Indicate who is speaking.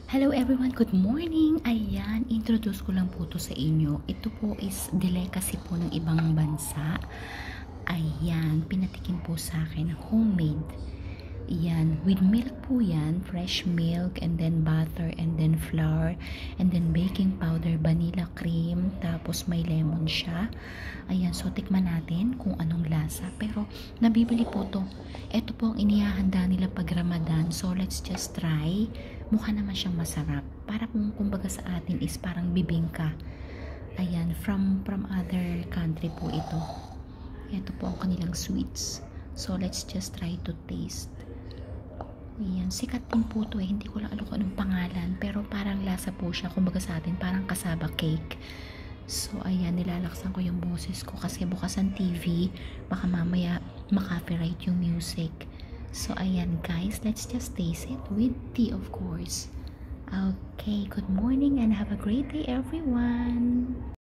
Speaker 1: Hello everyone, good morning! Ayan, introduce ko lang po to sa inyo. Ito po is delicacy po ng ibang bansa. Ayan, pinatikin po sa akin, homemade. Yan, with milk po yan, fresh milk, and then butter, and then flour, and then baking powder, vanilla cream, tapos may lemon siya. Ayan, so tikman natin kung anong lasa. Pero, nabibili po to. Ito po ang inihahanda nila pag Ramadan, so let's just try. Mukha naman siyang masarap. Para kung kumbaga sa atin is parang bibingka. Ayan, from other country po ito. Ito po ang kanilang sweets. So, let's just try to taste. Ayan, sikat din po to eh. Hindi ko lang alam kung anong pangalan. Pero parang lasa po siya. Kumbaga sa atin, parang kasaba cake. So, ayan, nilalaksan ko yung boses ko kasi bukas ang TV. Baka mamaya makapiright yung music. So, ayan guys, let's just taste it with tea of course. Okay, good morning and have a great day everyone.